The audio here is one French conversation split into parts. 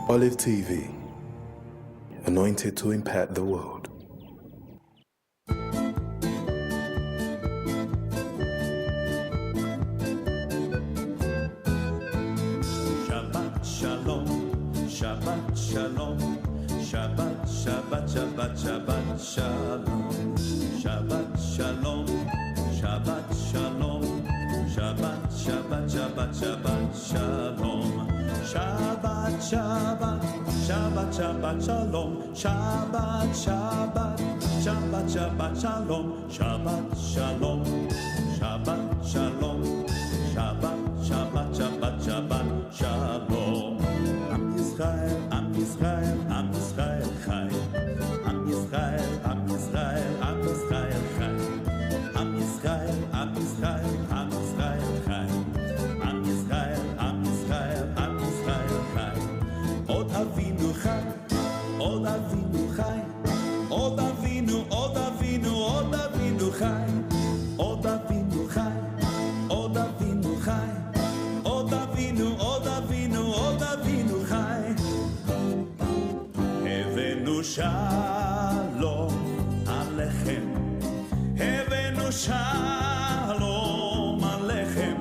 Olive TV, anointed to impact the world. Shabbat Shalom, Shabbat Shalom, Shabbat, Shabbat, Shabbat, Shabbat Shalom, Shabbat Shalom, Shabbat Shalom, Shabbat, Shabbat, Shabbat, Shabbat Shalom, Shabbat, Shabbat, Shabbat, Shabbat Shalom, Shabbat, Shabbat, Shabbat, Shabbat Shalom, Shabbat Shalom, Shabbat Shalom, Shabbat, Shabbat, Shabbat, Shabbat Shalom. Am Israel, Am Israel, Am Israel Chai. Am Israel, Am Israel, Am Israel Chai. Am Israel, Am Israel, Am Israel Chai. Am Israel, Am Israel, Am Israel Chai. Od Avinu Chai, Od Avinu Chai. Od Avinu, Od Avinu, Od Avinu Chai. Od Avinu Chai, Od Avinu Chai. Od Avinu, Od Avinu, Od Avinu Chai. Havenu Shalom Alechem. Havenu Shalom Alechem.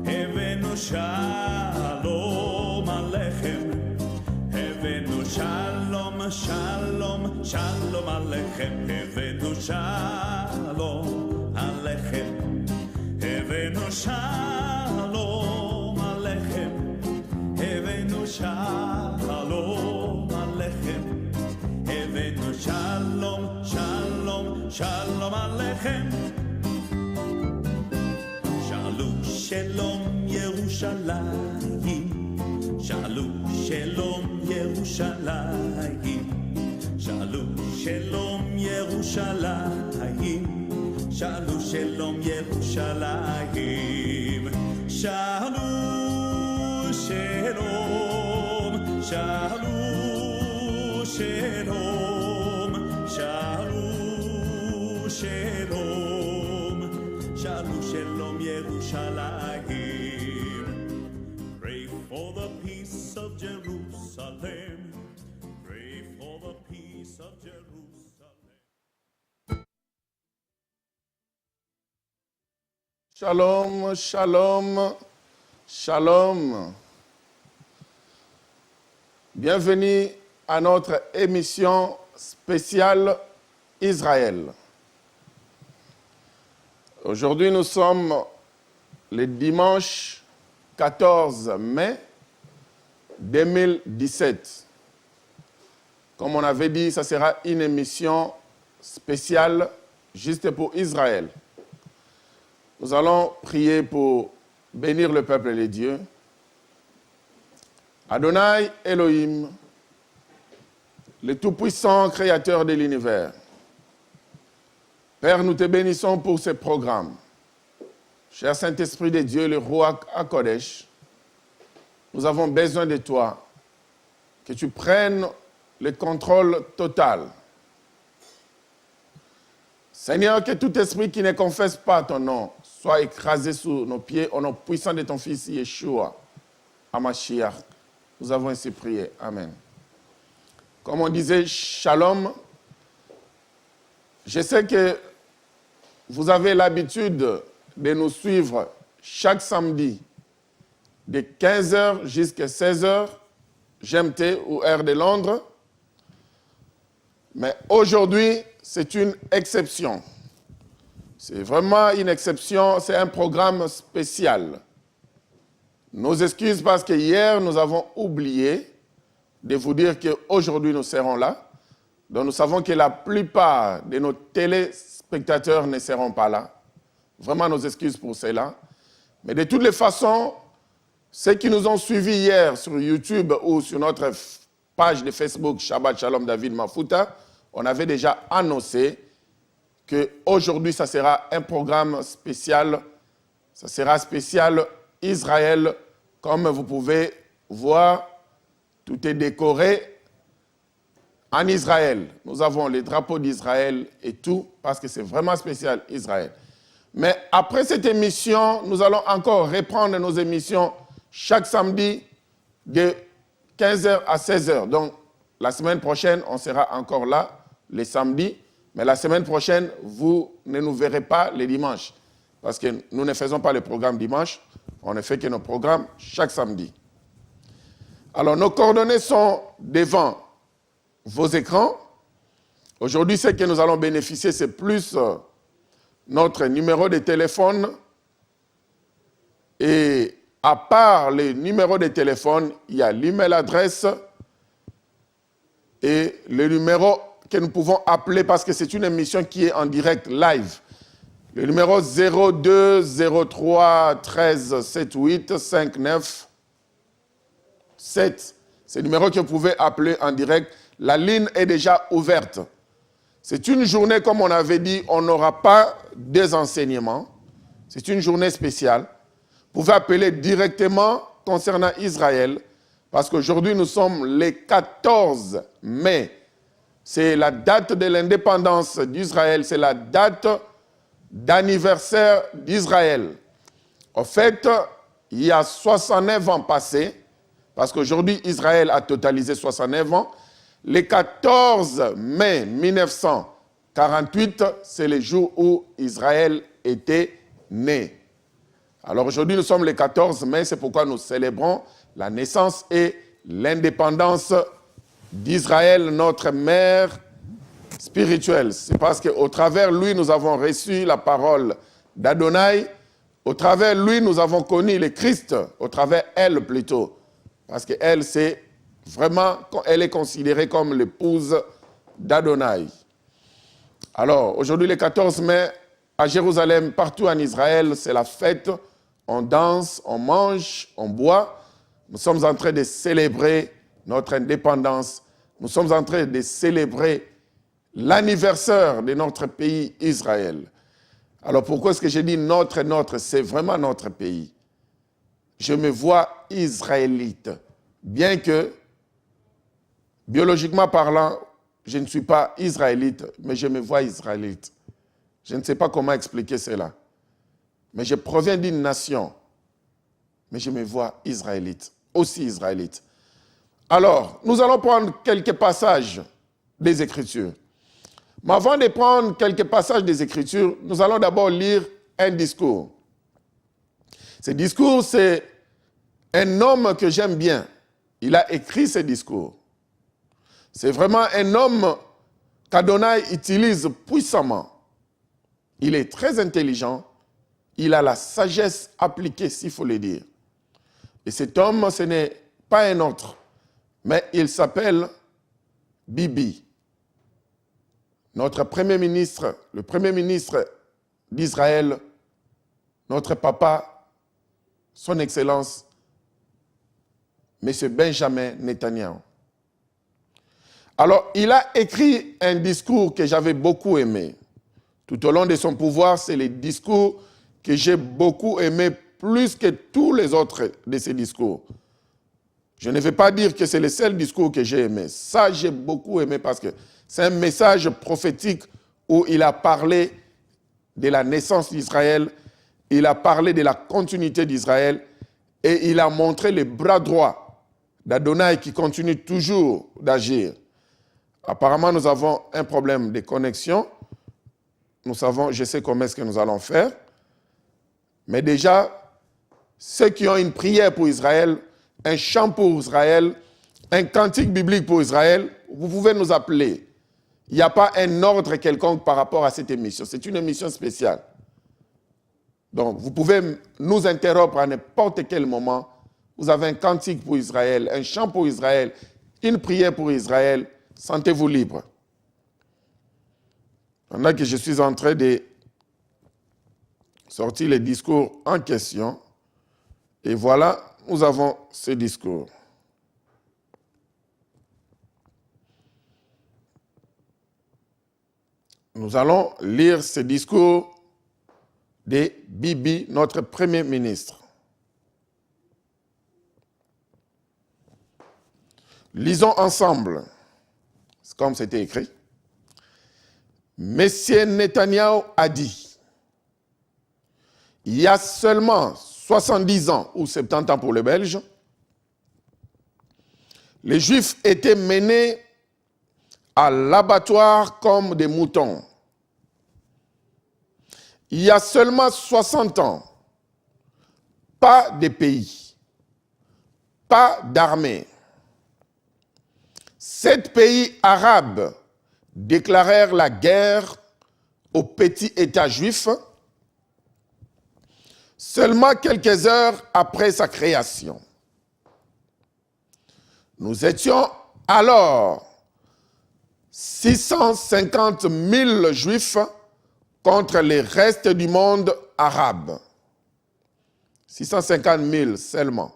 Havenu Shalom Alechem. Havenu Shalom, Shalom, Shalom Alechem. Havenu Shalom Alechem. Havenu Shalom Alechem. Havenu Shalom Alechem. Havenu Shalom, Shalom, Shalom Alechem. Shalu Shalom Yerushalayim. Shalu Shalom Yerushalayim. Shalu Shalom Yerushalayim. Shalu Shalom Yerushalayim. Shalu Shalom. Shalu Shalom. Shalu Shalom. Shalu Shalom Yerushalayim. Pray for the peace of Jerusalem. Pray for the peace of Jerusalem. Shalom, shalom, shalom. Bienvenue à notre émission spéciale Israël. Aujourd'hui, nous sommes le dimanche 14 mai 2017. Comme on avait dit, ça sera une émission spéciale juste pour Israël. Nous allons prier pour bénir le peuple et les dieux. Adonai Elohim, le Tout-Puissant Créateur de l'univers. Père, nous te bénissons pour ce programme. Cher Saint-Esprit de Dieu, le Roi HaKodesh, nous avons besoin de toi, que tu prennes le contrôle total. Seigneur, que tout esprit qui ne confesse pas ton nom soit écrasé sous nos pieds au nom puissant de ton Fils Yeshua, Hamashiach. Nous avons ainsi prié. Amen. Comme on disait, Shalom. Je sais que vous avez l'habitude de nous suivre chaque samedi de 15h jusqu'à 16h, GMT ou heure de Londres. Mais aujourd'hui, c'est une exception. C'est vraiment une exception, c'est un programme spécial. Nos excuses parce que hier, nous avons oublié de vous dire qu'aujourd'hui, nous serons là. Donc, nous savons que la plupart de nos téléspectateurs ne seront pas là. Vraiment, nos excuses pour cela. Mais de toutes les façons, ceux qui nous ont suivis hier sur YouTube ou sur notre page de Facebook, Shabbat Shalom David Mafuta, on avait déjà annoncé qu'aujourd'hui, ça sera un programme spécial. Ça sera spécial Israël. Comme vous pouvez voir, tout est décoré en Israël. Nous avons les drapeaux d'Israël et tout, parce que c'est vraiment spécial Israël. Mais après cette émission, nous allons encore reprendre nos émissions chaque samedi de 15h à 16h. Donc, la semaine prochaine, on sera encore là, les samedis. Mais la semaine prochaine, vous ne nous verrez pas les dimanches. Parce que nous ne faisons pas le programme dimanche. On ne fait que nos programmes chaque samedi. Alors, nos coordonnées sont devant vos écrans. Aujourd'hui, ce que nous allons bénéficier, c'est plus notre numéro de téléphone. Et à part les numéros de téléphone, il y a l'email adresse et le numéro que nous pouvons appeler parce que c'est une émission qui est en direct live. Le numéro 02 03 13 78 59 7. C'est le numéro que vous pouvez appeler en direct. La ligne est déjà ouverte. C'est une journée, comme on avait dit, on n'aura pas des enseignements. C'est une journée spéciale. Vous pouvez appeler directement concernant Israël, parce qu'aujourd'hui, nous sommes le 14 mai. C'est la date de l'indépendance d'Israël. C'est la date d'anniversaire d'Israël. En fait, il y a 69 ans passés, parce qu'aujourd'hui, Israël a totalisé 69 ans. Le 14 mai 1948, c'est le jour où Israël était né. Alors aujourd'hui, nous sommes le 14 mai, c'est pourquoi nous célébrons la naissance et l'indépendance d'Israël, notre mère spirituelle. C'est parce qu'au travers lui, nous avons reçu la parole d'Adonai. Au travers lui, nous avons connu le Christ. Au travers elle, plutôt. Parce qu'elle, c'est vraiment, elle est considérée comme l'épouse d'Adonai. Alors, aujourd'hui, le 14 mai, à Jérusalem, partout en Israël, c'est la fête. On danse, on mange, on boit. Nous sommes en train de célébrer notre indépendance. Nous sommes en train de célébrer l'anniversaire de notre pays Israël. Alors pourquoi est-ce que j'ai dit notre, c'est vraiment notre pays. Je me vois israélite, bien que, biologiquement parlant, je ne suis pas israélite, mais je me vois israélite. Je ne sais pas comment expliquer cela. Mais je proviens d'une nation, mais je me vois israélite, aussi israélite. Alors, nous allons prendre quelques passages des Écritures. Mais avant de prendre quelques passages des Écritures, nous allons d'abord lire un discours. Ce discours, c'est un homme que j'aime bien. Il a écrit ce discours. C'est vraiment un homme qu'Adonai utilise puissamment. Il est très intelligent. Il a la sagesse appliquée, s'il faut le dire. Et cet homme, ce n'est pas un autre, mais il s'appelle Bibi. Notre Premier ministre, le Premier ministre d'Israël, notre papa, son Excellence, M. Benjamin Netanyahu. Alors, il a écrit un discours que j'avais beaucoup aimé. Tout au long de son pouvoir, c'est le discours que j'ai beaucoup aimé plus que tous les autres de ces discours. Je ne vais pas dire que c'est le seul discours que j'ai aimé. Ça, j'ai beaucoup aimé parce que c'est un message prophétique où il a parlé de la naissance d'Israël, il a parlé de la continuité d'Israël et il a montré le bras droit d'Adonai qui continue toujours d'agir. Apparemment, nous avons un problème de connexion. Nous savons, je sais comment est-ce que nous allons faire. Mais déjà, ceux qui ont une prière pour Israël, un chant pour Israël, un cantique biblique pour Israël, vous pouvez nous appeler. Il n'y a pas un ordre quelconque par rapport à cette émission. C'est une émission spéciale. Donc, vous pouvez nous interrompre à n'importe quel moment. Vous avez un cantique pour Israël, un chant pour Israël, une prière pour Israël. Sentez-vous libre. Pendant que je suis en train de sortir les discours en question, et voilà, nous avons ce discours. Nous allons lire ce discours de Bibi, notre Premier ministre. Lisons ensemble, comme c'était écrit. Monsieur Netanyahu a dit, il y a seulement 70 ans, ou 70 ans pour les Belges, les Juifs étaient menés à l'abattoir comme des moutons. Il y a seulement 60 ans, pas de pays, pas d'armée. 7 pays arabes déclarèrent la guerre au petit État juif seulement quelques heures après sa création. Nous étions alors 650 000 Juifs contre les restes du monde arabe. 650 000 seulement.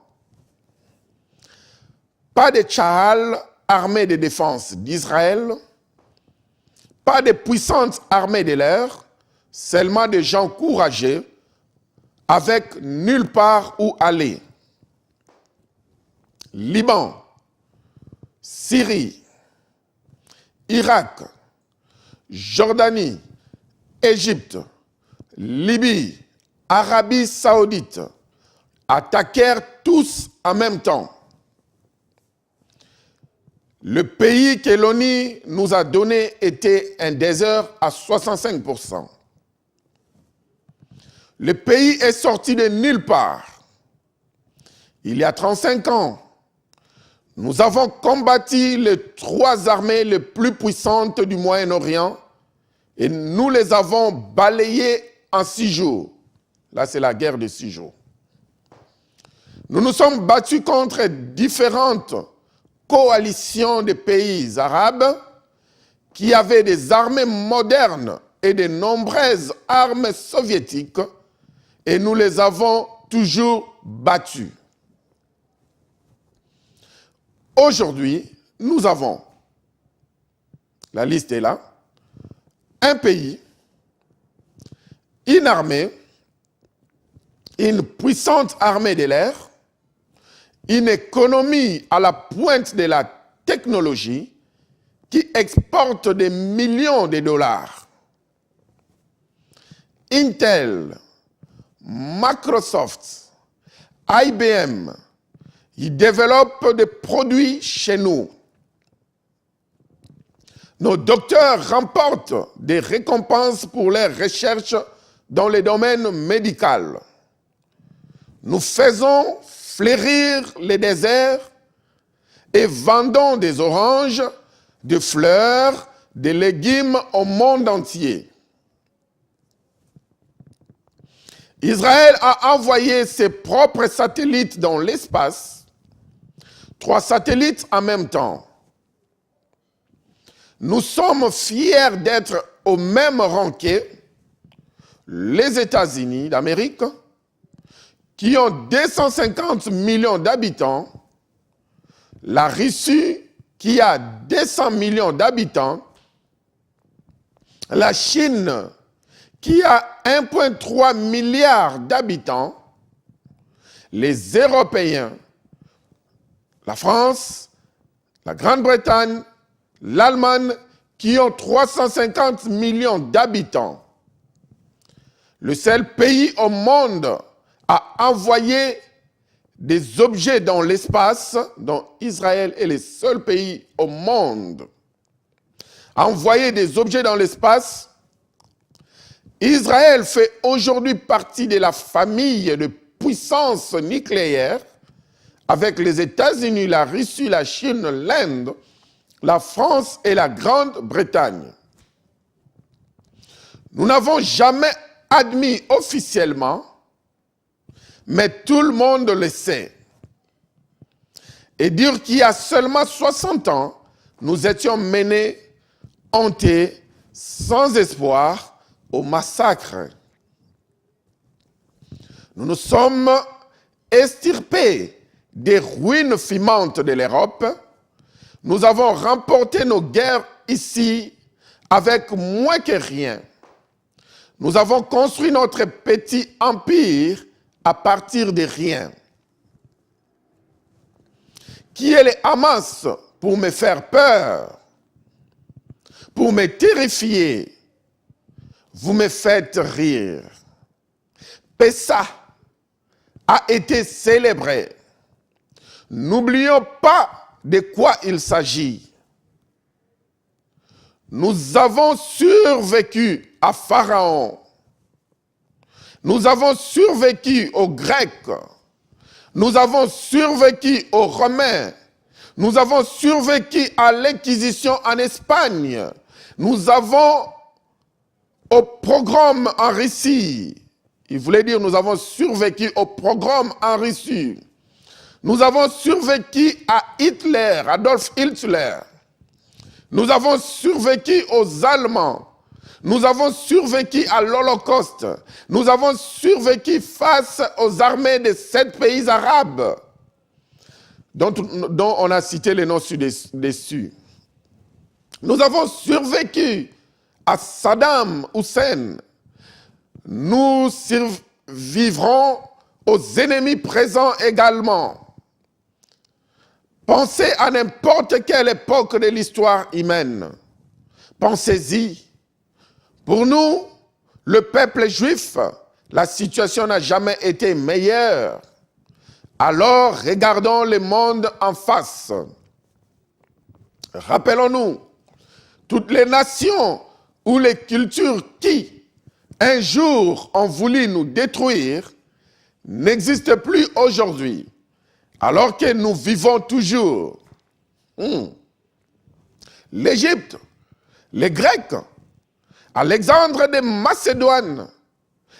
Pas de Tchahal, armée de défense d'Israël, pas de puissantes armées de l'air, seulement des gens courageux avec nulle part où aller. Liban, Syrie, Irak, Jordanie, Égypte, Libye, Arabie Saoudite attaquèrent tous en même temps. Le pays que l'ONU nous a donné était un désert à 65%. Le pays est sorti de nulle part. Il y a 35 ans, nous avons combattu les 3 armées les plus puissantes du Moyen-Orient et nous les avons balayées en 6 jours. Là, c'est la guerre de 6 jours. Nous nous sommes battus contre différentes coalitions de pays arabes qui avaient des armées modernes et de nombreuses armes soviétiques et nous les avons toujours battus. Aujourd'hui, nous avons, la liste est là, un pays, une armée, une puissante armée de l'air, une économie à la pointe de la technologie qui exporte des millions de dollars. Intel, Microsoft, IBM, ils développent des produits chez nous. Nos docteurs remportent des récompenses pour leurs recherches dans le domaine médical. Nous faisons fleurir les déserts et vendons des oranges, des fleurs, des légumes au monde entier. Israël a envoyé ses propres satellites dans l'espace, 3 satellites en même temps. Nous sommes fiers d'être au même rang que les États-Unis d'Amérique, qui ont 250 millions d'habitants, la Russie, qui a 200 millions d'habitants, la Chine, qui a 1,3 milliard d'habitants, les Européens, la France, la Grande-Bretagne, l'Allemagne, qui ont 350 millions d'habitants. Le seul pays au monde à envoyer des objets dans l'espace, dont Israël est le seul pays au monde à envoyer des objets dans l'espace. Israël fait aujourd'hui partie de la famille de puissances nucléaires avec les États-Unis, la Russie, la Chine, l'Inde, la France et la Grande-Bretagne. Nous n'avons jamais admis officiellement, mais tout le monde le sait. Et dire qu'il y a seulement 60 ans, nous étions menés, hantés, sans espoir, au massacre. Nous nous sommes extirpés des ruines fumantes de l'Europe. Nous avons remporté nos guerres ici avec moins que rien. Nous avons construit notre petit empire à partir de rien. Qui est le Hamas pour me faire peur, pour me terrifier? Vous me faites rire. Pessah a été célébré. N'oublions pas de quoi il s'agit. Nous avons survécu à Pharaon. Nous avons survécu aux Grecs. Nous avons survécu aux Romains. Nous avons survécu à l'Inquisition en Espagne. Nous avons au pogrom en Russie. Il voulait dire nous avons survécu au pogrom en Russie. Nous avons survécu à Hitler, Adolf Hitler. Nous avons survécu aux Allemands. Nous avons survécu à l'Holocauste. Nous avons survécu face aux armées de 7 pays arabes dont on a cité les noms ci-dessus. Nous avons survécu à Saddam Hussein. Nous survivrons aux ennemis présents également. Pensez à n'importe quelle époque de l'histoire humaine. Pensez-y. Pour nous, le peuple juif, la situation n'a jamais été meilleure. Alors, regardons le monde en face. Rappelons-nous, toutes les nations ou les cultures qui, un jour, ont voulu nous détruire, n'existent plus aujourd'hui. Alors que nous vivons toujours. L'Égypte, les Grecs, Alexandre de Macédoine,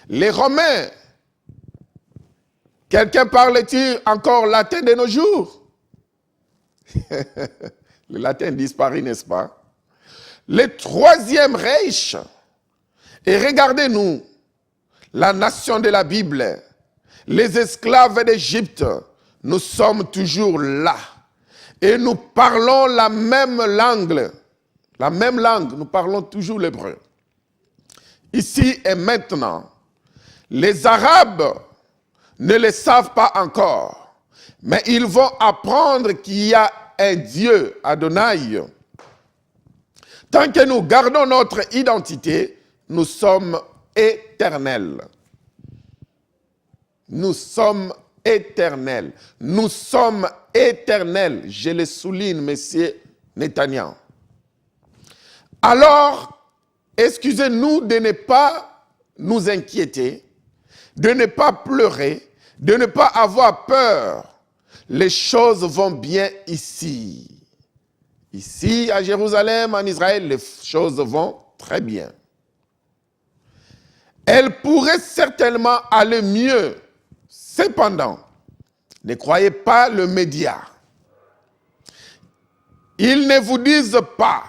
les Romains. Quelqu'un parle-t-il encore latin de nos jours? Le latin disparaît, n'est-ce pas? Le Troisième Reich. Et regardez-nous, la nation de la Bible, les esclaves d'Égypte, nous sommes toujours là. Et nous parlons la même langue. La même langue, nous parlons toujours l'hébreu. Ici et maintenant, les Arabes ne le savent pas encore, mais ils vont apprendre qu'il y a un Dieu, Adonai. Tant que nous gardons notre identité, nous sommes éternels. Nous sommes éternels. Nous sommes éternels. Je le souligne, monsieur Netanyahu. Alors, excusez-nous de ne pas nous inquiéter, de ne pas pleurer, de ne pas avoir peur. Les choses vont bien ici. Ici, à Jérusalem, en Israël, les choses vont très bien. Elles pourraient certainement aller mieux. Cependant, ne croyez pas le média. Ils ne vous disent pas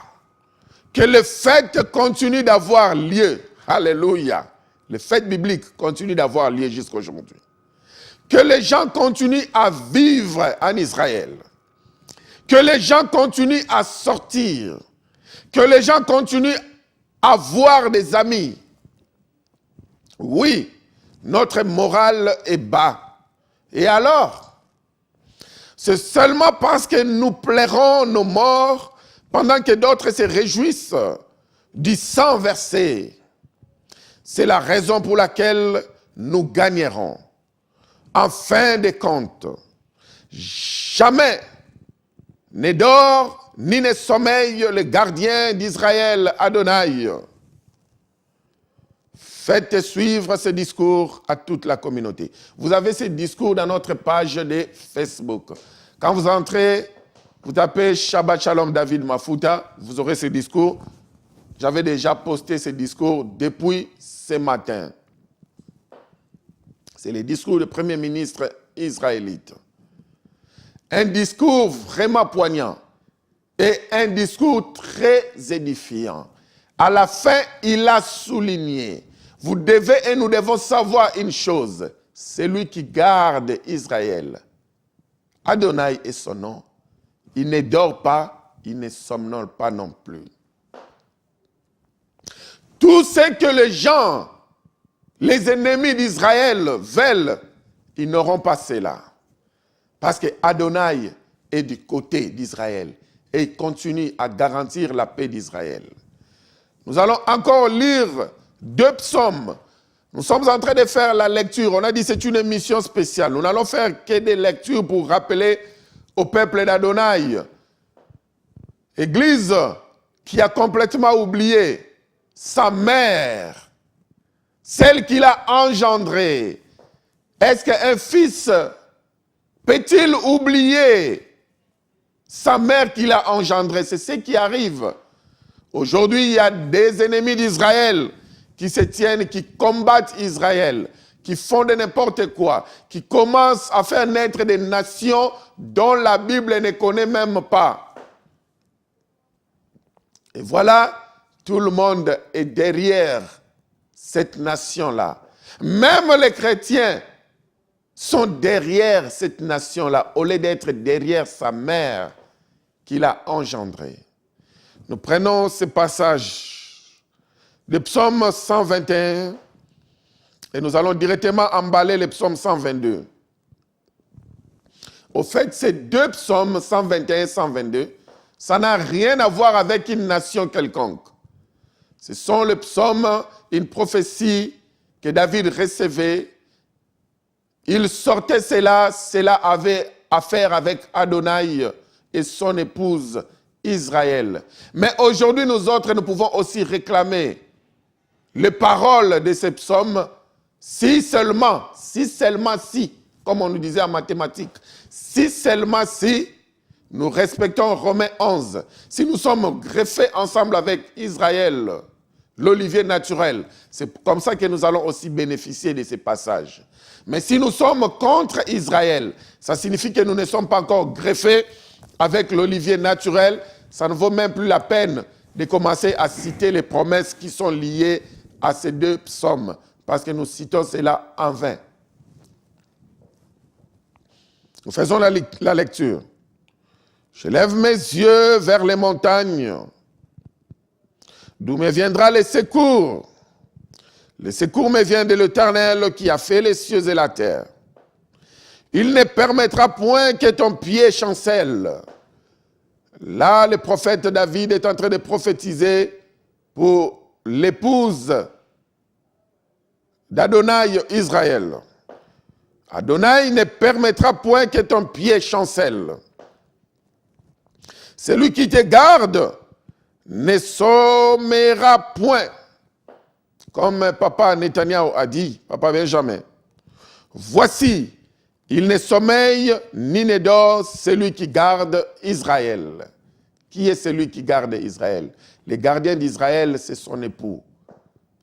que les fêtes continuent d'avoir lieu. Alléluia. Les fêtes bibliques continuent d'avoir lieu jusqu'à aujourd'hui. Que les gens continuent à vivre en Israël. Que les gens continuent à sortir. Que les gens continuent à voir des amis. Oui, notre morale est bas. Et alors? C'est seulement parce que nous plairons nos morts pendant que d'autres se réjouissent du sang versé. C'est la raison pour laquelle nous gagnerons. En fin de compte, jamais ne dort ni ne sommeille le gardien d'Israël, Adonai. Faites suivre ce discours à toute la communauté. Vous avez ce discours dans notre page de Facebook. Quand vous entrez, vous tapez Shabbat Shalom David Mafuta, vous aurez ce discours. J'avais déjà posté ce discours depuis ce matin. C'est le discours du Premier ministre israélite. Un discours vraiment poignant et un discours très édifiant. À la fin, il a souligné, vous devez et nous devons savoir une chose, celui qui garde Israël, Adonai est son nom, il ne dort pas, il ne somnole pas non plus. Tout ce que les gens, les ennemis d'Israël veulent, ils n'auront pas cela. Parce que Adonai est du côté d'Israël et il continue à garantir la paix d'Israël. Nous allons encore lire 2 psaumes. Nous sommes en train de faire la lecture. On a dit que c'est une émission spéciale. Nous n'allons faire que des lectures pour rappeler au peuple d'Adonai. Église qui a complètement oublié sa mère, celle qui l'a engendrée. Est-ce qu'un fils peut-il oublier sa mère qui l'a engendrée? C'est ce qui arrive. Aujourd'hui, il y a des ennemis d'Israël qui se tiennent, qui combattent Israël, qui font de n'importe quoi, qui commencent à faire naître des nations dont la Bible ne connaît même pas. Et voilà, tout le monde est derrière cette nation-là. Même les chrétiens sont derrière cette nation-là, au lieu d'être derrière sa mère qui l'a engendrée. Nous prenons ce passage du psaume 121 et nous allons directement emballer le psaume 122. Au fait, ces deux psaumes, 121 et 122, ça n'a rien à voir avec une nation quelconque. Ce sont les psaumes, une prophétie que David recevait. Il sortait cela avait affaire avec Adonai et son épouse Israël. Mais aujourd'hui, nous autres, nous pouvons aussi réclamer les paroles de ces psaumes, si, comme on nous disait en mathématiques, si nous respectons Romains 11, si nous sommes greffés ensemble avec Israël, l'olivier naturel, c'est comme ça que nous allons aussi bénéficier de ces passages. Mais si nous sommes contre Israël, ça signifie que nous ne sommes pas encore greffés avec l'olivier naturel. Ça ne vaut même plus la peine de commencer à citer les promesses qui sont liées à ces deux psaumes, parce que nous citons cela en vain. Nous faisons la lecture. Je lève mes yeux vers les montagnes, d'où me viendra le secours. Le secours me vient de l'Éternel qui a fait les cieux et la terre. Il ne permettra point que ton pied chancelle. Là, le prophète David est en train de prophétiser pour l'épouse d'Adonai Israël. Adonai ne permettra point que ton pied chancelle. Celui qui te garde ne sommera point. Comme papa Netanyahu a dit, papa Benjamin, voici, il ne sommeille ni ne dort celui qui garde Israël. Qui est celui qui garde Israël? Le gardien d'Israël, c'est son époux.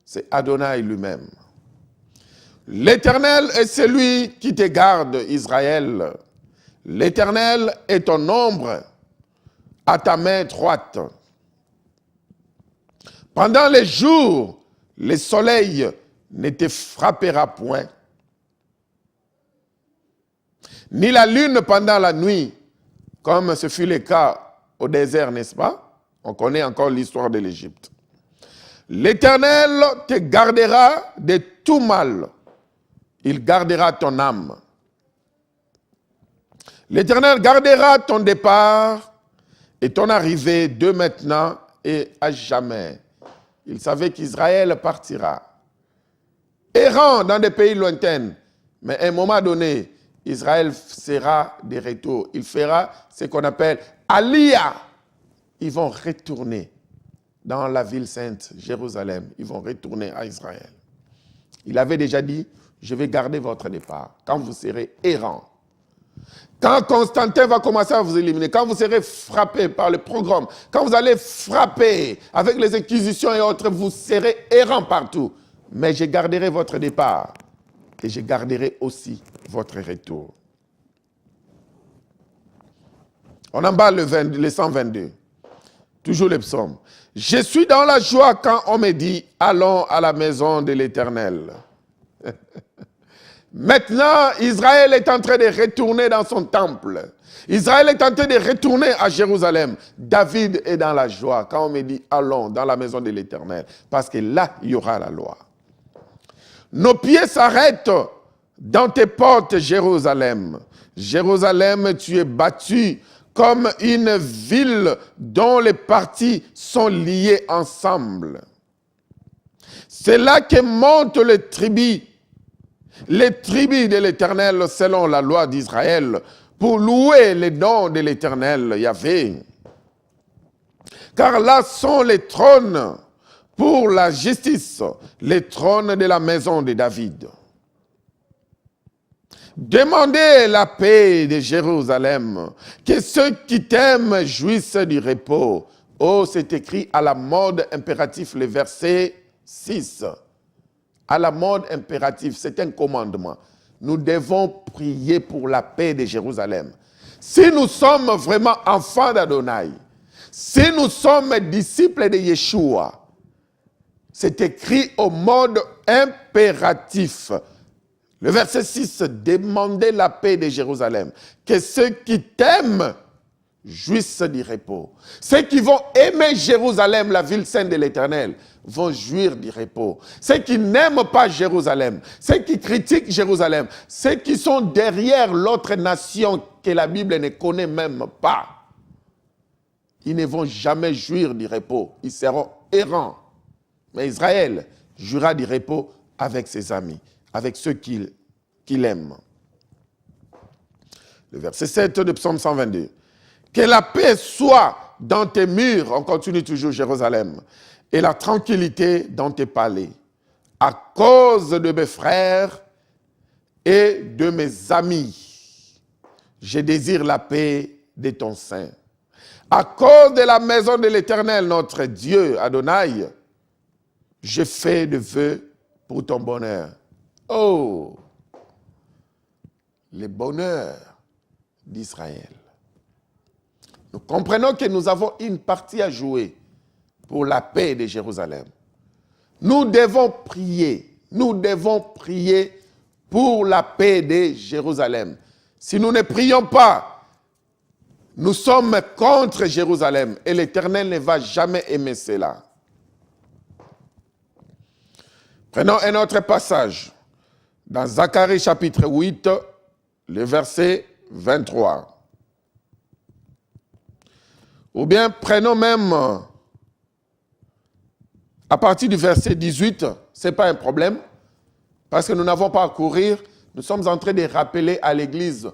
C'est Adonai lui-même. L'Éternel est celui qui te garde, Israël. L'Éternel est ton ombre à ta main droite. Pendant les jours, le soleil ne te frappera point, ni la lune pendant la nuit, comme ce fut le cas au désert, n'est-ce pas? On connaît encore l'histoire de l'Égypte. L'Éternel te gardera de tout mal. Il gardera ton âme. L'Éternel gardera ton départ et ton arrivée de maintenant et à jamais. Il savait qu'Israël partira, errant dans des pays lointains. Mais à un moment donné, Israël sera de retour. Il fera ce qu'on appelle Aliyah. Ils vont retourner dans la ville sainte, Jérusalem. Ils vont retourner à Israël. Il avait déjà dit, je vais garder votre départ quand vous serez errants. Quand Constantin va commencer à vous éliminer, quand vous serez frappé par le pogrom, quand vous allez frapper avec les inquisitions et autres, vous serez errant partout. Mais je garderai votre départ et je garderai aussi votre retour. On emballe le 122, toujours les psaumes. Je suis dans la joie quand on me dit, allons à la maison de l'Éternel. Maintenant, Israël est en train de retourner dans son temple. Israël est en train de retourner à Jérusalem. David est dans la joie quand on me dit allons dans la maison de l'Éternel. Parce que là, il y aura la loi. Nos pieds s'arrêtent dans tes portes, Jérusalem. Jérusalem, tu es bâtie comme une ville dont les parties sont liées ensemble. C'est là que montent les tribus de l'Éternel selon la loi d'Israël pour louer les noms de l'Éternel, Yahvé. Car là sont les trônes pour la justice, les trônes de la maison de David. Demandez la paix de Jérusalem, que ceux qui t'aiment jouissent du repos. Oh, c'est écrit à la mode impératif, le verset 6. À la mode impératif, c'est un commandement. Nous devons prier pour la paix de Jérusalem. Si nous sommes vraiment enfants d'Adonai, si nous sommes disciples de Yeshua, c'est écrit au mode impératif. Le verset 6, demandez la paix de Jérusalem, que ceux qui t'aiment jouissent du repos. Ceux qui vont aimer Jérusalem, la ville sainte de l'Éternel, vont jouir du repos. Ceux qui n'aiment pas Jérusalem, ceux qui critiquent Jérusalem, ceux qui sont derrière l'autre nation que la Bible ne connaît même pas, ils ne vont jamais jouir du repos. Ils seront errants. Mais Israël jouira du repos avec ses amis, avec ceux qu'il aime. Le verset 7 de Psaume 122. Que la paix soit dans tes murs, on continue toujours Jérusalem, et la tranquillité dans tes palais, à cause de mes frères et de mes amis. Je désire la paix de ton sein. À cause de la maison de l'Éternel, notre Dieu, Adonai, je fais de vœux pour ton bonheur. Oh, le bonheur d'Israël. Nous comprenons que nous avons une partie à jouer pour la paix de Jérusalem. Nous devons prier pour la paix de Jérusalem. Si nous ne prions pas, nous sommes contre Jérusalem et l'Éternel ne va jamais aimer cela. Prenons un autre passage dans Zacharie chapitre 8, le verset 23. Ou bien prenons même à partir du verset 18, ce n'est pas un problème, parce que nous n'avons pas à courir, nous sommes en train de rappeler à l'Église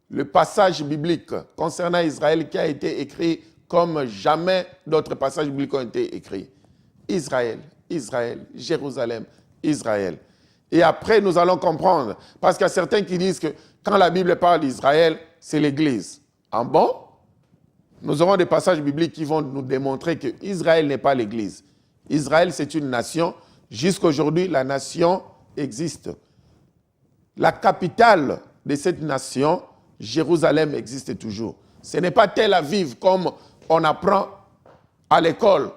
le passage biblique concernant Israël qui a été écrit comme jamais d'autres passages bibliques ont été écrits. Israël, Israël, Jérusalem, Israël. Et après, nous allons comprendre, parce qu'il y a certains qui disent que quand la Bible parle d'Israël, c'est l'Église. En bon, nous aurons des passages bibliques qui vont nous démontrer que Israël n'est pas l'Église. Israël, c'est une nation. Jusqu'à aujourd'hui, la nation existe. La capitale de cette nation, Jérusalem, existe toujours. Ce n'est pas Tel Aviv comme on apprend à l'école.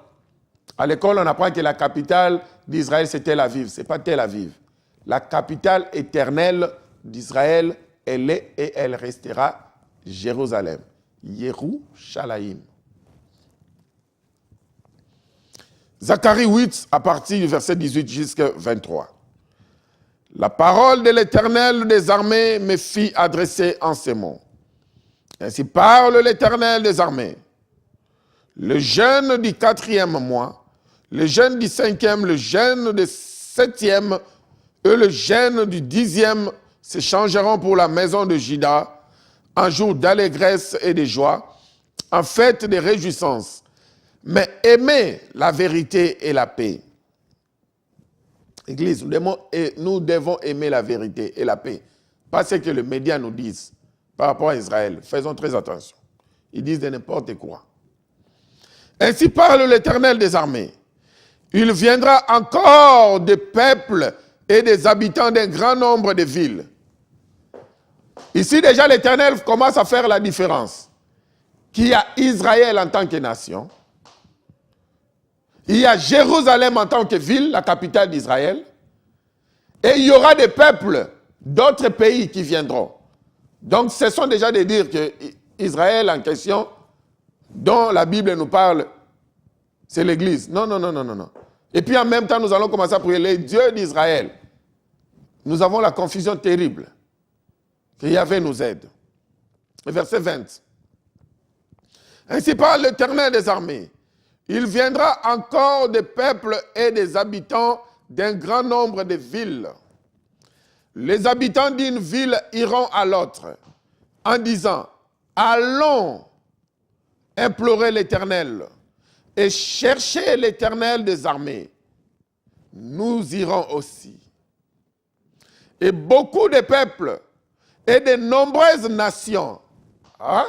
À l'école, on apprend que la capitale d'Israël, c'est Tel Aviv. Ce n'est pas Tel Aviv. La capitale éternelle d'Israël, elle est et elle restera Jérusalem. Yerushalayim. Zacharie 8, à partir du verset 18 jusqu'à 23. La parole de l'Éternel des armées me fit adresser en ces mots. Ainsi parle l'Éternel des armées. Le jeûne du 4e mois, le jeûne du 5e, le jeûne du 7e et le jeûne du 10e se changeront pour la maison de Juda en jour d'allégresse et de joie, en fête de réjouissance. Mais aimez la vérité et la paix. Église, nous devons aimer la vérité et la paix. Pas ce que les médias nous disent par rapport à Israël. Faisons très attention. Ils disent de n'importe quoi. Ainsi parle l'Éternel des armées. Il viendra encore des peuples et des habitants d'un grand nombre de villes. Ici déjà l'Éternel commence à faire la différence. Qu'il y a Israël en tant que nation. Il y a Jérusalem en tant que ville, la capitale d'Israël. Et il y aura des peuples d'autres pays qui viendront. Donc ce sont déjà de dire que Israël en question, dont la Bible nous parle, c'est l'Église. Non. Et puis en même temps, nous allons commencer à prier les dieux d'Israël. Nous avons la confusion terrible. Que Yahvé nous aide. Verset 20. Ainsi parle l'Éternel des armées. Il viendra encore des peuples et des habitants d'un grand nombre de villes. Les habitants d'une ville iront à l'autre. en disant, allons implorer l'Éternel et chercher l'Éternel des armées. Nous irons aussi. Et beaucoup de peuples et de nombreuses nations. Hein?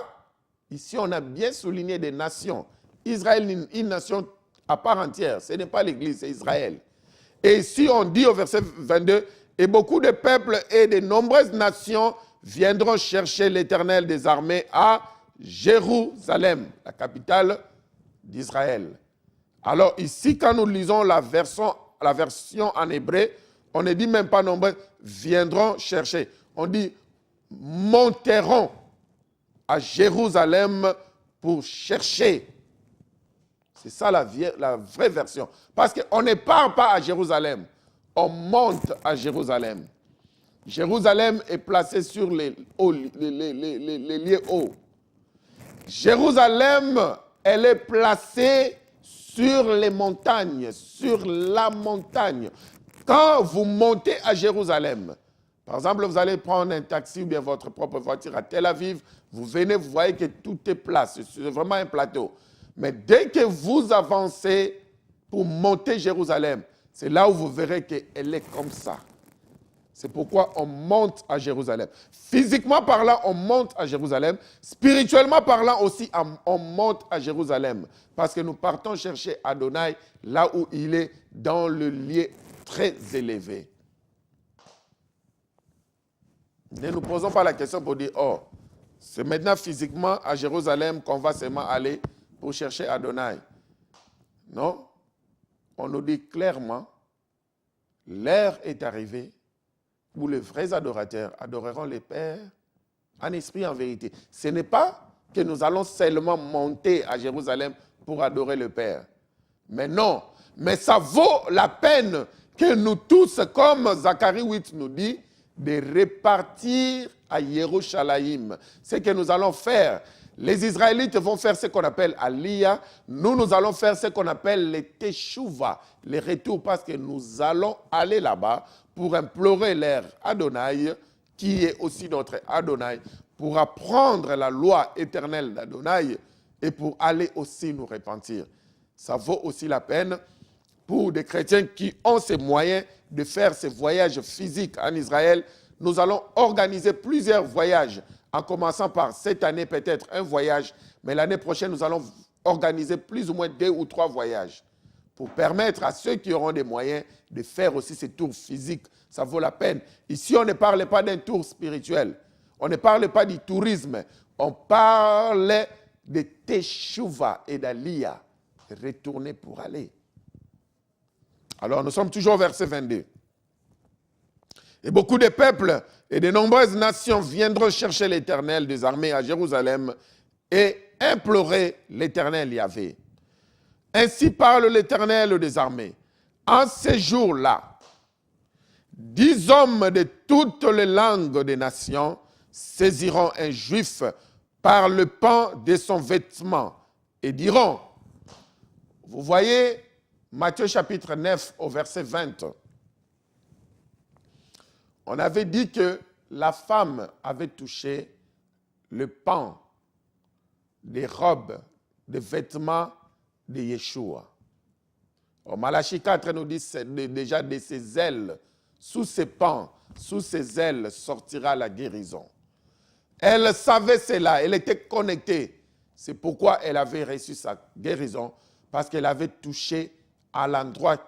Ici, on a bien souligné des nations. Israël est une nation à part entière. Ce n'est pas l'Église, c'est Israël. Et ici, on dit au verset 22, « Et beaucoup de peuples et de nombreuses nations viendront chercher l'Éternel des armées à Jérusalem, la capitale d'Israël. » Alors ici, quand nous lisons la version en hébreu, on ne dit même pas nombreux, viendront chercher. On dit monteront à Jérusalem pour chercher. C'est ça la vraie version. Parce qu'on ne part pas à Jérusalem, on monte à Jérusalem. Jérusalem est placé sur les lieux hauts. Jérusalem, elle est placée sur les montagnes, sur la montagne. Quand vous montez à Jérusalem, par exemple, vous allez prendre un taxi ou bien votre propre voiture à Tel Aviv, vous venez, vous voyez que tout est plat, c'est vraiment un plateau. Mais dès que vous avancez pour monter Jérusalem, c'est là où vous verrez qu'elle est comme ça. C'est pourquoi on monte à Jérusalem. Physiquement parlant, on monte à Jérusalem. Spirituellement parlant aussi, on monte à Jérusalem. Parce que nous partons chercher Adonai là où il est, dans le lieu très élevé. Ne nous posons pas la question pour dire, oh, c'est maintenant physiquement à Jérusalem qu'on va seulement aller pour chercher Adonai. Non, on nous dit clairement, l'heure est arrivée où les vrais adorateurs adoreront les Pères en esprit et en vérité. Ce n'est pas que nous allons seulement monter à Jérusalem pour adorer le Père. Mais non, mais ça vaut la peine que nous tous, comme Zacharie 8 nous dit, de repartir à Yerushalayim. C'est ce que nous allons faire. Les Israélites vont faire ce qu'on appelle Aliyah. Nous allons faire ce qu'on appelle les Teshuvah, les retours, parce que nous allons aller là-bas pour implorer leur Adonai, qui est aussi notre Adonai, pour apprendre la loi éternelle d'Adonai et pour aller aussi nous repentir. Ça vaut aussi la peine pour des chrétiens qui ont ces moyens de faire ces voyages physiques en Israël. Nous allons organiser plusieurs voyages, en commençant par cette année peut-être un voyage, mais l'année prochaine, nous allons organiser plus ou moins 2 ou 3 voyages pour permettre à ceux qui auront des moyens de faire aussi ces tours physiques. Ça vaut la peine. Ici, on ne parle pas d'un tour spirituel. On ne parle pas du tourisme. On parle de Teshuvah et d'Aliyah. Retourner pour aller. Alors, nous sommes toujours au verset 22. Et beaucoup de peuples et de nombreuses nations viendront chercher l'Éternel des armées à Jérusalem et implorer l'Éternel Yahvé. Ainsi parle l'Éternel des armées. En ces jours-là, 10 hommes de toutes les langues des nations saisiront un juif par le pan de son vêtement et diront, vous voyez Matthieu chapitre 9 au verset 20, on avait dit que la femme avait touché le pan des robes, des vêtements de Yeshua. Au Malachie 4 nous dit déjà de ses ailes, sous ses pans, sous ses ailes sortira la guérison. Elle savait cela, elle était connectée. C'est pourquoi elle avait reçu sa guérison, parce qu'elle avait touché à l'endroit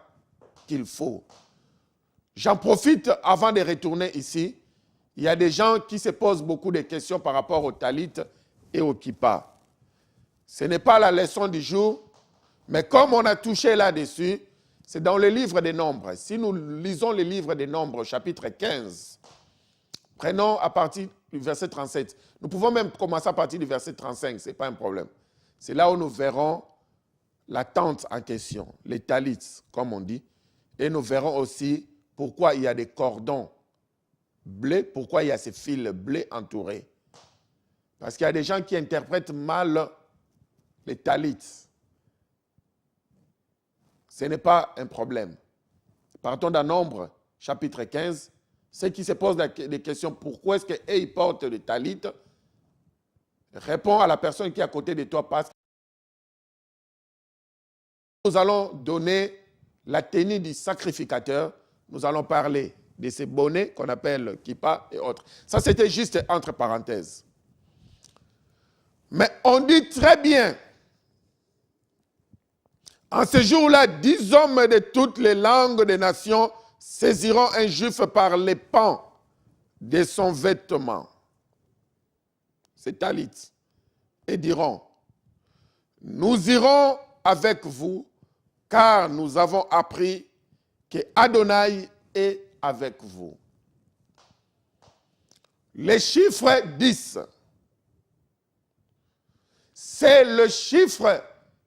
qu'il faut. J'en profite avant de retourner ici. Il y a des gens qui se posent beaucoup de questions par rapport au talit et au kippa. Ce n'est pas la leçon du jour, mais comme on a touché là-dessus, c'est dans le livre des Nombres. Si nous lisons le livre des Nombres, chapitre 15, prenons à partir du verset 37. Nous pouvons même commencer à partir du verset 35, ce n'est pas un problème. C'est là où nous verrons la tente en question, les talits, comme on dit, et nous verrons aussi pourquoi il y a des cordons bleus, pourquoi il y a ces fils bleus entourés. Parce qu'il y a des gens qui interprètent mal les talits. Ce n'est pas un problème. Partons d'un Nombre, chapitre 15. Ceux qui se posent des questions, pourquoi est-ce qu'ils portent des talits, Réponds à la personne qui est à côté de toi parce que nous allons donner la tenue du sacrificateur. Nous allons parler de ces bonnets qu'on appelle kippa et autres. Ça, c'était juste entre parenthèses. Mais on dit très bien, en ce jour-là, 10 hommes de toutes les langues des nations saisiront un juif par les pans de son vêtement, c'est talit, et diront, nous irons avec vous, car nous avons appris que Adonai est avec vous. Les chiffres 10, c'est le chiffre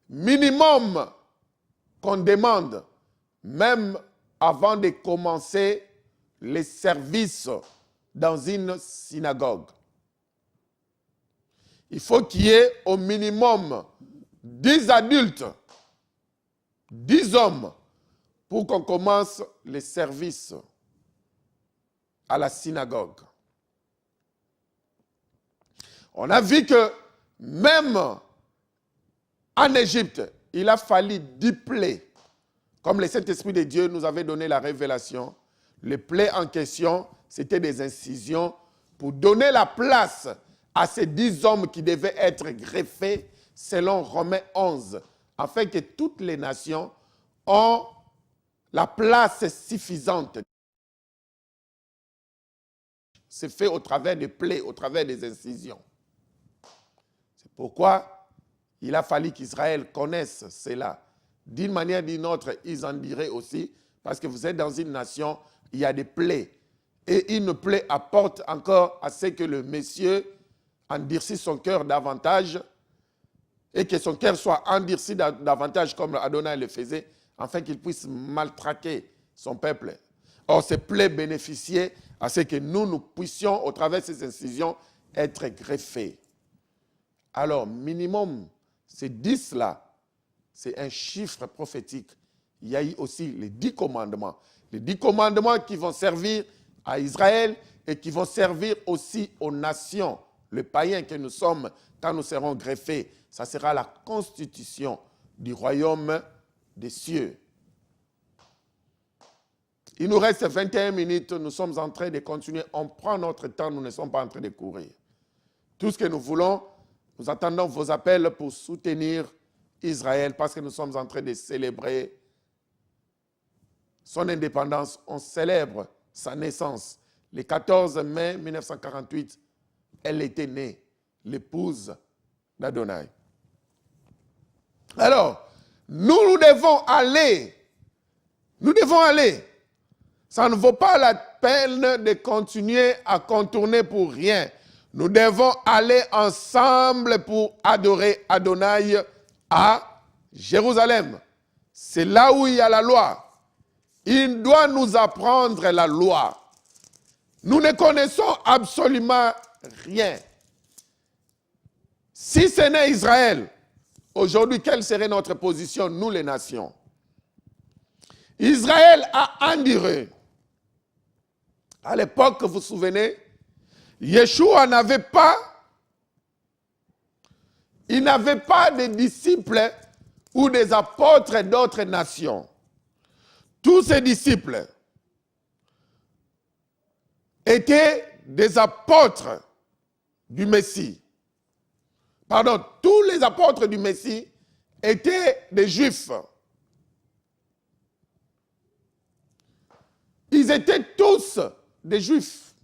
minimum qu'on demande, même avant de commencer les services dans une synagogue. Il faut qu'il y ait au minimum 10 adultes, 10 hommes, pour qu'on commence les services à la synagogue. On a vu que même en Égypte, il a fallu 10 plaies. Comme le Saint-Esprit de Dieu nous avait donné la révélation, les plaies en question, c'était des incisions pour donner la place à ces 10 hommes qui devaient être greffés selon Romains 11, afin que toutes les nations ont la place suffisante. C'est fait au travers des plaies, au travers des incisions. C'est pourquoi il a fallu qu'Israël connaisse cela. D'une manière ou d'une autre, ils en diraient aussi, parce que vous êtes dans une nation, il y a des plaies. Et une plaie apporte encore à ce que le monsieur endurcisse son cœur davantage et que son cœur soit endurci davantage comme Adonai le faisait, afin qu'il puisse maltraquer son peuple. Or, ces plaies bénéficiaient à ce que nous puissions, au travers de ces incisions, être greffés. Alors, minimum, ces 10-là, c'est un chiffre prophétique. Il y a eu aussi les 10 commandements. Les 10 commandements qui vont servir à Israël et qui vont servir aussi aux nations, les païens que nous sommes, quand nous serons greffés. Ça sera la constitution du royaume des cieux. Il nous reste 21 minutes, nous sommes en train de continuer. On prend notre temps, nous ne sommes pas en train de courir. Tout ce que nous voulons, nous attendons vos appels pour soutenir Israël parce que nous sommes en train de célébrer son indépendance. On célèbre sa naissance. Le 14 mai 1948, elle était née, l'épouse d'Adonai. Alors, nous devons aller. Nous devons aller. Ça ne vaut pas la peine de continuer à contourner pour rien. Nous devons aller ensemble pour adorer Adonai à Jérusalem. C'est là où il y a la loi. Il doit nous apprendre la loi. Nous ne connaissons absolument rien. Si ce n'est Israël, aujourd'hui, quelle serait notre position, nous les nations? Israël a enduré. À l'époque, vous vous souvenez, Yeshua n'avait pas de disciples ou des apôtres d'autres nations. Tous ces disciples étaient des apôtres du Messie. Pardon, tous les apôtres du Messie étaient des Juifs. Ils étaient tous des Juifs.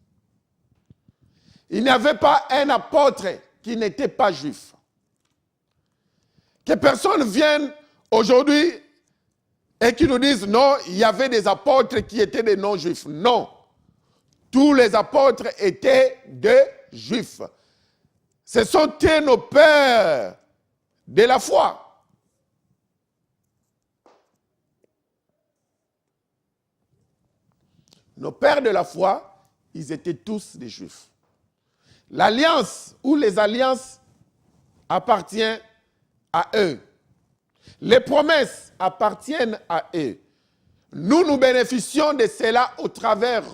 Il n'y avait pas un apôtre qui n'était pas juif. Que personne vienne aujourd'hui et qui nous dise non, il y avait des apôtres qui étaient des non-juifs. Non. Tous les apôtres étaient des Juifs. Ce sont nos pères de la foi. Nos pères de la foi, ils étaient tous des Juifs. L'alliance ou les alliances appartiennent à eux. Les promesses appartiennent à eux. Nous bénéficions de cela au travers